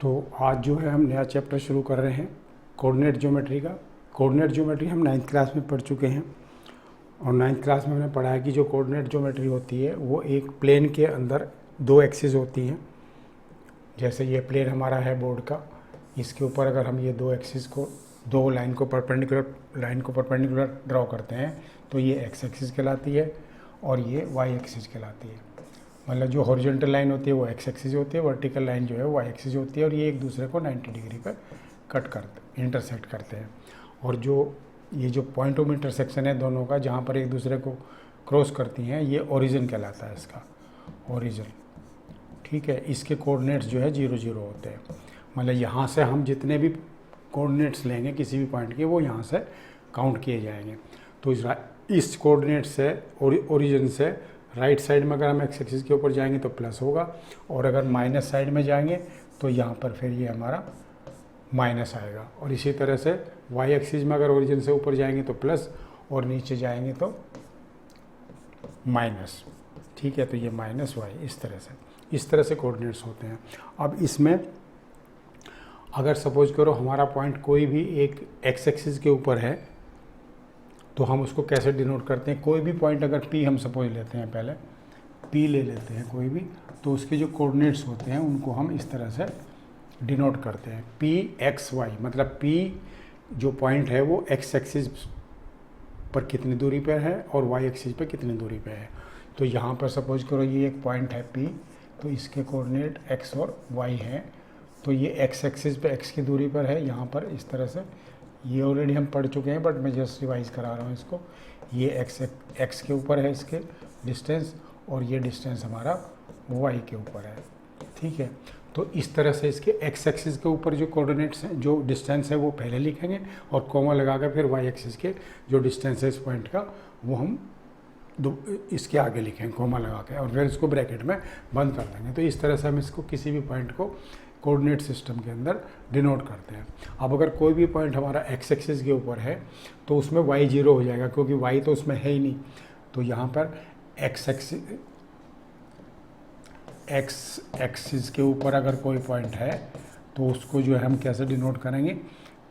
तो आज जो है हम नया चैप्टर शुरू कर रहे हैं कोऑर्डिनेट ज्योमेट्री का। कोऑर्डिनेट ज्योमेट्री हम 9th क्लास में पढ़ चुके हैं और 9th क्लास में हमने पढ़ा है कि जो कोऑर्डिनेट ज्योमेट्री होती है वो एक प्लेन के अंदर दो एक्सिस होती हैं। जैसे ये प्लेन हमारा है बोर्ड का, इसके ऊपर अगर हम ये दो एक्सिस को दो लाइन को परपेंडिकुलर ड्रॉ करते हैं तो ये एक्स एक्सिस कहलाती है और ये वाई एक्सिस कहलाती है। मतलब जो हॉरिजॉन्टल लाइन होती है वो एक्स एक्सिस होती है, वर्टिकल लाइन जो है वो वाई एक्सिस होती है और ये एक दूसरे को 90 डिग्री पर इंटरसेक्ट करते हैं। और जो ये जो पॉइंट ऑफ इंटरसेक्शन है दोनों का, जहाँ पर एक दूसरे को क्रॉस करती हैं, ये ओरिजिन कहलाता है, इसका ओरिजिन। ठीक है, इसके कोऑर्डिनेट्स जो है 0 0 होते हैं। मतलब यहाँ से हम जितने भी कोऑर्डिनेट्स लेंगे किसी भी पॉइंट के, वो यहाँ से काउंट किए जाएंगे। तो इस कोऑर्डिनेट से ओरिजिन से राइट साइड में अगर हम एक्स एक्सिस के ऊपर जाएंगे तो प्लस होगा, और अगर माइनस साइड में जाएंगे तो यहाँ पर फिर ये हमारा माइनस आएगा। और इसी तरह से वाई एक्सिस में अगर ओरिजिन से ऊपर जाएंगे तो प्लस और नीचे जाएंगे तो माइनस। ठीक है, तो ये माइनस वाई इस तरह से कोऑर्डिनेट्स होते हैं। अब इसमें अगर सपोज करो हमारा पॉइंट कोई भी एक एक्स एक्सिस के ऊपर है तो हम उसको कैसे डिनोट करते हैं। कोई भी पॉइंट अगर पी हम सपोज लेते हैं, पहले पी ले लेते हैं कोई भी, तो उसके जो कोऑर्डिनेट्स होते हैं उनको हम इस तरह से डिनोट करते हैं पी एक्स वाई। मतलब पी जो पॉइंट है वो एक्स एक्सिस पर कितनी दूरी पर है और वाई एक्सिस पर कितनी दूरी पर है। तो यहाँ पर सपोज करो ये एक पॉइंट है पी, तो इसके कोऑर्डिनेट एक्स और वाई हैं। तो ये एक्स एक्सिस पे एक्स की दूरी पर है, यहाँ पर इस तरह से। ये ऑलरेडी हम पढ़ चुके हैं बट मैं जस्ट रिवाइज करा रहा हूँ इसको। ये एक्स के ऊपर है इसके डिस्टेंस, और ये डिस्टेंस हमारा वाई के ऊपर है। ठीक है, तो इस तरह से इसके एक्स एक्सिस के ऊपर जो कोऑर्डिनेट्स हैं, जो डिस्टेंस है वो पहले लिखेंगे और कॉमा लगा कर फिर वाई एक्सिस के जो डिस्टेंस है इस पॉइंट का वो हम इसके आगे लिखेंगे कॉमा लगा के, और फिर इसको ब्रैकेट में बंद कर देंगे। तो इस तरह से हम इसको किसी भी पॉइंट को कोऑर्डिनेट सिस्टम के अंदर डिनोट करते हैं। अब अगर कोई भी पॉइंट हमारा एक्स एक्सिस के ऊपर है तो उसमें वाई 0 हो जाएगा, क्योंकि वाई तो उसमें है ही नहीं। तो यहाँ पर एक्स एक्सिस के ऊपर अगर कोई पॉइंट है तो उसको जो है हम कैसे डिनोट करेंगे।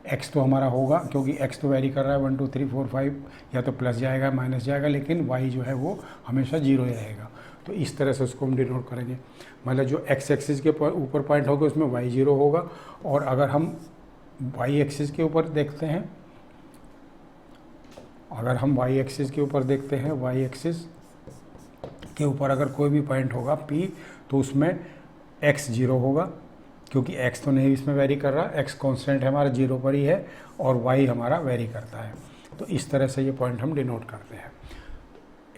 एक्स तो हमारा होगा, क्योंकि एक्स तो वेरी कर रहा है 1 2 3 4 5, या तो प्लस जाएगा माइनस जाएगा, लेकिन वाई जो है वो हमेशा 0 रहेगा। तो इस तरह से उसको हम डिनोट करेंगे। मतलब जो एक्स एक्सिस के ऊपर पॉइंट होगा उसमें वाई 0 होगा, और अगर हम वाई एक्सिस के ऊपर देखते हैं, वाई एक्सिस के ऊपर अगर कोई भी पॉइंट होगा पी, तो उसमें एक्स 0 होगा, क्योंकि एक्स तो नहीं इसमें वेरी कर रहा, एक्स कांस्टेंट है हमारा 0 पर ही है, और वाई हमारा वेरी करता है। तो इस तरह से ये पॉइंट हम डिनोट करते हैं।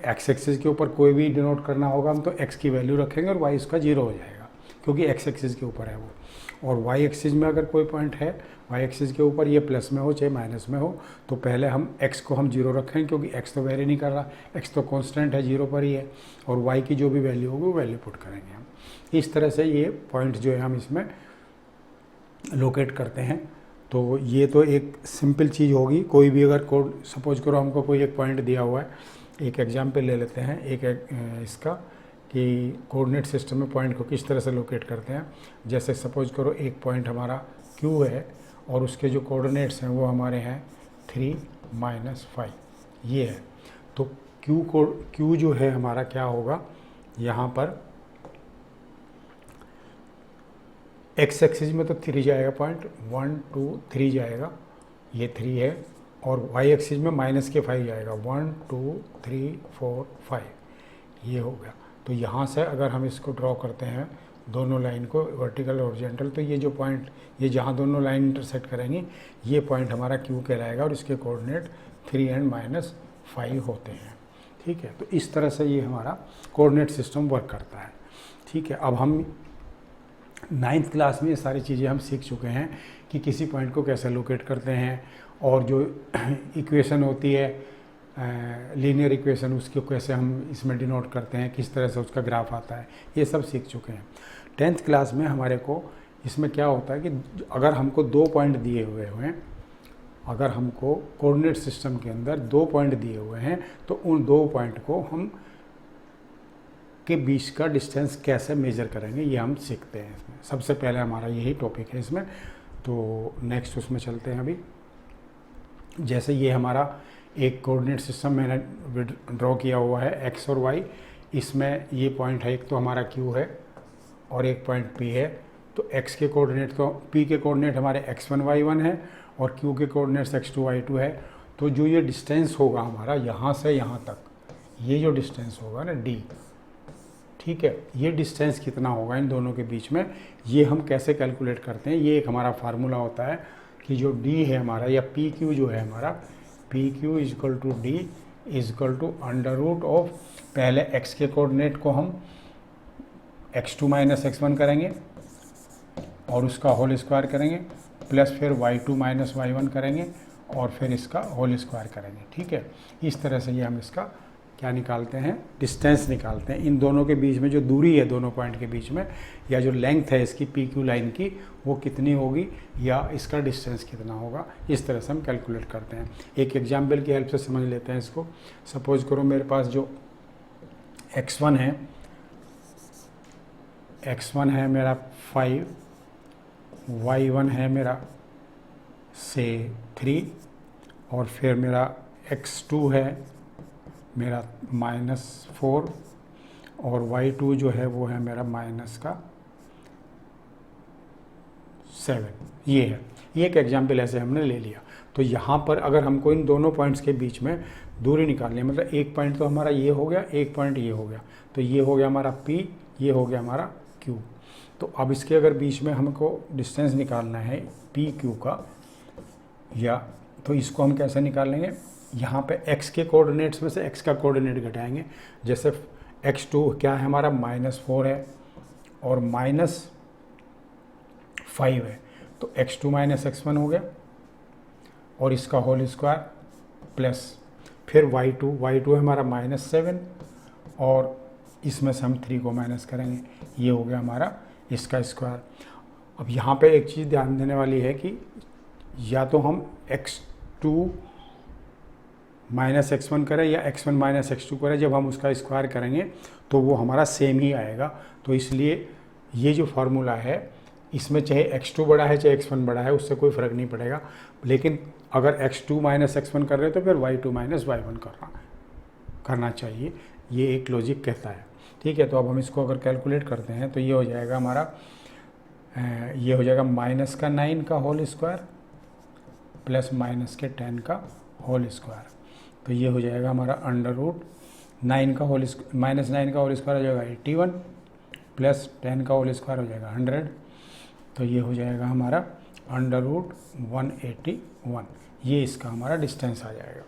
एक्स एक्सिस के ऊपर कोई भी डिनोट करना होगा हम तो एक्स की वैल्यू रखेंगे और वाई उसका 0 हो जाएगा, क्योंकि एक्स एक्सिस के ऊपर है वो। और वाई एक्सिस में अगर कोई पॉइंट है वाई एक्सिस के ऊपर, ये प्लस में हो चाहे माइनस में हो, तो पहले हम एक्स को हम 0 रखेंगे, क्योंकि एक्स तो वेरी नहीं कर रहा, एक्स तो कांस्टेंट है 0 पर ही है, और वाई की जो भी वैल्यू होगी वो वैल्यू पुट करेंगे हम। इस तरह से ये पॉइंट जो है हम इसमें लोकेट करते हैं। तो ये तो एक सिंपल चीज़ होगी। कोई भी अगर कोड सपोज करो हमको कोई एक पॉइंट दिया हुआ है, एक एग्जाम्पल ले लेते हैं इसका कि कोऑर्डिनेट सिस्टम में पॉइंट को किस तरह से लोकेट करते हैं। जैसे सपोज करो एक पॉइंट हमारा क्यू है और उसके जो कोऑर्डिनेट्स हैं वो हमारे हैं 3 -5, ये है। तो क्यू जो है हमारा क्या होगा, यहाँ पर एक्स एक्सिस में तो 3 जाएगा, पॉइंट 1 2 3 जाएगा, ये 3 है, और वाई एक्सिस में -5 जाएगा, 1 2 3 4 5, ये हो गया। तो यहाँ से अगर हम इसको ड्रॉ करते हैं दोनों लाइन को वर्टिकल और हॉरिजॉन्टल, तो ये जो पॉइंट, ये जहाँ दोनों लाइन इंटरसेक्ट करेंगी, ये पॉइंट हमारा क्यू कहलाएगा, और इसके कोऑर्डिनेट 3 और -5 होते हैं। ठीक है, तो इस तरह से ये हमारा कोऑर्डिनेट सिस्टम वर्क करता है। ठीक है, अब हम 9th क्लास में ये सारी चीज़ें हम सीख चुके हैं कि किसी पॉइंट को कैसे लोकेट करते हैं, और जो इक्वेशन होती है लीनियर इक्वेशन, उसको कैसे हम इसमें डिनोट करते हैं, किस तरह से उसका ग्राफ आता है, ये सब सीख चुके हैं। 10th क्लास में हमारे को इसमें क्या होता है कि अगर हमको 2 पॉइंट दिए हुए हैं, अगर हमको कोऑर्डिनेट सिस्टम के अंदर 2 पॉइंट दिए हुए हैं, तो उन 2 पॉइंट को हम के बीच का डिस्टेंस कैसे मेजर करेंगे ये हम सीखते हैं इसमें। सबसे पहले हमारा यही टॉपिक है इसमें। तो नेक्स्ट उसमें चलते हैं अभी। जैसे ये हमारा एक कोऑर्डिनेट सिस्टम मैंने ड्रॉ किया हुआ है एक्स और वाई। इसमें ये पॉइंट है, एक तो हमारा क्यू है और एक पॉइंट पी है। तो एक्स के कोऑर्डिनेट तो पी के कोऑर्डिनेट हमारे x1 y1 है और क्यू के कोऑर्डिनेट्स x2 y2 है। तो जो ये डिस्टेंस होगा हमारा यहाँ से यहाँ तक, ये जो डिस्टेंस होगा ना d, ठीक है, ये डिस्टेंस कितना होगा इन दोनों के बीच में, ये हम कैसे कैलकुलेट करते हैं। ये एक हमारा फार्मूला होता है कि जो d है हमारा या पी क्यू जो है हमारा, P Q equal to D equal to under root of, पहले x के कोऑर्डिनेट को हम x2 माइनस x1 करेंगे और उसका होल स्क्वायर करेंगे, प्लस फिर y2 माइनस y1 करेंगे और फिर इसका होल स्क्वायर करेंगे। ठीक है, इस तरह से ये हम इसका क्या निकालते हैं, डिस्टेंस निकालते हैं। इन दोनों के बीच में जो दूरी है दोनों पॉइंट के बीच में, या जो लेंथ है इसकी पी क्यू लाइन की, वो कितनी होगी या इसका डिस्टेंस कितना होगा, इस तरह से हम कैलकुलेट करते हैं। एक एग्जाम्पल की हेल्प से समझ लेते हैं इसको। सपोज करो मेरे पास जो x1 है, x1 है मेरा 5, y1 है मेरा से 3 और फिर मेरा x2 है मेरा -4 और y2 जो है वो है मेरा -7। ये है, ये एक एग्जाम्पल ऐसे हमने ले लिया। तो यहाँ पर अगर हमको इन दोनों पॉइंट्स के बीच में दूरी निकालनी है, मतलब एक पॉइंट तो हमारा ये हो गया, एक पॉइंट ये हो गया, तो ये हो गया हमारा P, ये हो गया हमारा Q। तो अब इसके अगर बीच में हमको डिस्टेंस निकालना है पी क्यू का, या तो इसको हम कैसे निकालेंगे, यहाँ पे x के कोऑर्डिनेट्स में से x का कोऑर्डिनेट घटाएंगे। जैसे x2 क्या है हमारा -4 है और -5 है, तो x2 माइनस x1 हो गया और इसका होल स्क्वायर प्लस फिर y2 है हमारा -7 और इसमें से हम 3 को माइनस करेंगे, ये हो गया हमारा इसका स्क्वायर। अब यहाँ पे एक चीज़ ध्यान देने वाली है कि या तो हम x2 माइनस x1 करें या x1 माइनस x2 करें, जब हम उसका स्क्वायर करेंगे तो वो हमारा सेम ही आएगा। तो इसलिए ये जो फार्मूला है इसमें चाहे x2 बड़ा है चाहे x1 बड़ा है, उससे कोई फ़र्क नहीं पड़ेगा। लेकिन अगर x2 माइनस x1 कर रहे हैं तो फिर y2 माइनस y1 करना चाहिए, ये एक लॉजिक कहता है। ठीक है, तो अब हम इसको अगर कैलकुलेट करते हैं तो ये हो जाएगा हमारा, ये हो जाएगा -9 का होल स्क्वायर प्लस -10 का होल स्क्वायर। तो ये हो जाएगा हमारा अंडर रूट -9 का होल स्क्वायर हो जाएगा 81 प्लस 10 का होल स्क्वायर हो जाएगा 100। तो ये हो जाएगा हमारा अंडर रूट 181। ये इसका हमारा डिस्टेंस आ जाएगा,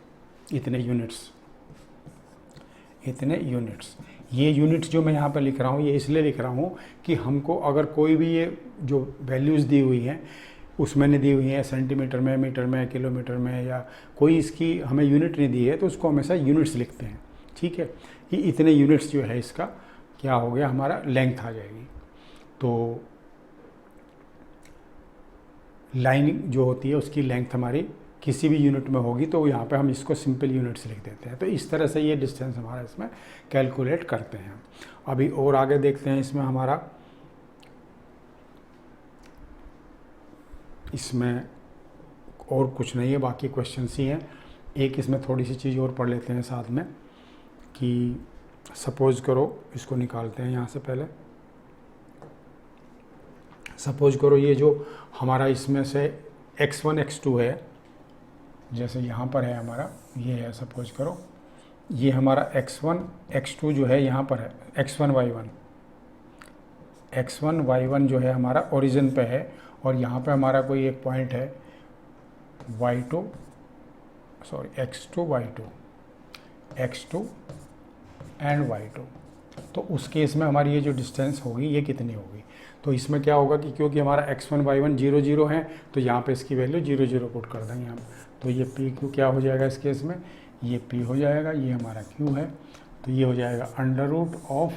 इतने यूनिट्स। ये यूनिट्स जो मैं यहाँ पर लिख रहा हूँ, ये इसलिए लिख रहा हूँ कि हमको अगर कोई भी ये जो वैल्यूज़ दी हुई हैं उसमें नहीं दी हुई है सेंटीमीटर में, मीटर में, किलोमीटर में, या कोई इसकी हमें यूनिट नहीं दी है, तो उसको हमेशा यूनिट्स लिखते हैं। ठीक है, कि इतने यूनिट्स जो है इसका क्या हो गया हमारा लेंथ आ जाएगी। तो लाइन जो होती है उसकी लेंथ हमारी किसी भी यूनिट में होगी, तो यहाँ पे हम इसको सिंपल यूनिट्स लिख देते हैं। तो इस तरह से ये डिस्टेंस हमारा इसमें कैलकुलेट करते हैं। अभी और आगे देखते हैं इसमें हमारा, इसमें और कुछ नहीं है, बाकी क्वेश्चंस ही हैं। एक इसमें थोड़ी सी चीज़ और पढ़ लेते हैं साथ में कि सपोज करो, इसको निकालते हैं यहाँ से पहले। सपोज करो ये जो हमारा इसमें से x1 x2 है, जैसे यहाँ पर है हमारा, ये है सपोज करो, ये हमारा x1 x2 जो है यहाँ पर है, x1 y1 जो है हमारा ओरिजिन पे है, और यहाँ पे हमारा कोई एक पॉइंट है x2 एंड y2। तो उस केस में हमारी ये जो डिस्टेंस होगी ये कितनी होगी, तो इसमें क्या होगा कि क्योंकि हमारा x1 y1 0 0 है, तो यहाँ पे इसकी वैल्यू 0 0 पुट कर देंगे हम। तो ये पी क्यू क्या हो जाएगा इस केस में, ये पी हो जाएगा, ये हमारा क्यू है। तो ये हो जाएगा अंडर रूट ऑफ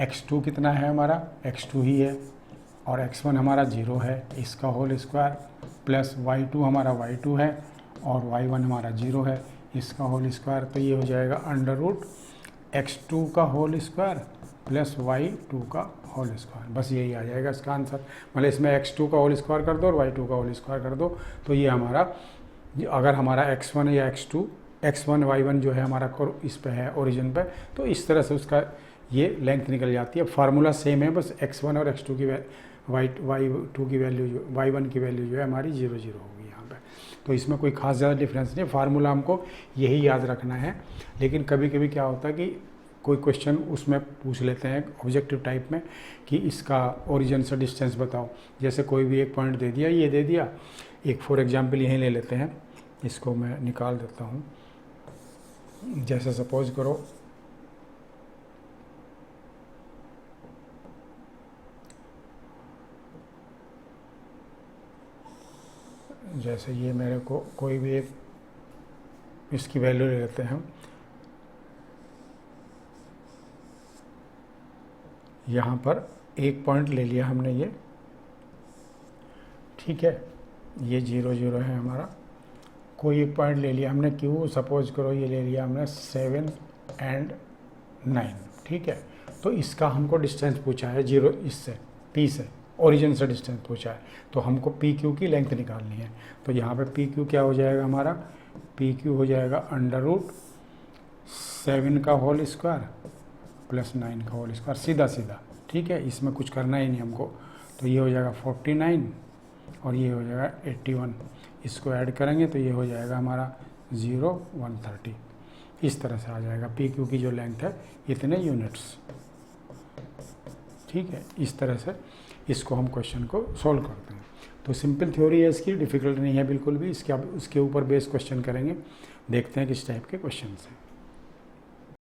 x2 कितना है हमारा, x2 ही है, और x1 हमारा 0 है, इसका होल स्क्वायर, प्लस y2 हमारा y2 है और y1 हमारा 0 है, इसका होल स्क्वायर। तो ये हो जाएगा अंडर रूट x2 का होल स्क्वायर प्लस y2 का होल स्क्वायर, बस यही आ जाएगा इसका आंसर। मतलब इसमें x2 का होल स्क्वायर कर दो और y2 का होल स्क्वायर कर दो, तो ये हमारा, अगर हमारा x1 या x1 y1 जो है हमारा इस पे है ओरिजिन पे, तो इस तरह से उसका ये लेंथ निकल जाती है। फार्मूला सेम है, बस x1 और x2 की y2 की वैल्यू जो y1 की वैल्यू जो है हमारी 0 0 होगी यहाँ पे। तो इसमें कोई खास ज़्यादा डिफरेंस नहीं, फार्मूला हमको यही याद रखना है। लेकिन कभी कभी क्या होता है कि कोई क्वेश्चन उसमें पूछ लेते हैं ऑब्जेक्टिव टाइप में कि इसका ओरिजिन से डिस्टेंस बताओ। जैसे कोई भी एक पॉइंट दे दिया, ये दे दिया, एक फॉर एग्जांपल यहीं ले लेते हैं, इसको मैं निकाल देता हूँ। जैसे सपोज करो जैसे ये मेरे को कोई भी एक इसकी वैल्यू ले लेते हैं हम, यहाँ पर एक पॉइंट ले लिया हमने ये, ठीक है, ये 0 0 है हमारा। कोई एक पॉइंट ले लिया हमने Q, सपोज करो ये ले लिया हमने 7 और 9, ठीक है। तो इसका हमको डिस्टेंस पूछा है 0 इससे P से, ओरिजिन से डिस्टेंस पूछा है, तो हमको PQ की लेंथ निकालनी है। तो यहाँ पे PQ क्या हो जाएगा हमारा, PQ हो जाएगा √7 का होल स्क्वायर प्लस 9 का होल स्क्वायर, सीधा सीधा, ठीक है, इसमें कुछ करना ही नहीं हमको। तो ये हो जाएगा 49 और ये हो जाएगा 81, इसको ऐड करेंगे तो ये हो जाएगा हमारा 0 130, इस तरह से आ जाएगा। PQ की जो लेंथ है इतने यूनिट्स, ठीक है। इस तरह से इसको हम क्वेश्चन को सॉल्व करते हैं। तो सिंपल थ्योरी है इसकी, डिफ़िकल्ट नहीं है बिल्कुल भी। इसके ऊपर बेस क्वेश्चन करेंगे, देखते हैं किस टाइप के क्वेश्चन हैं।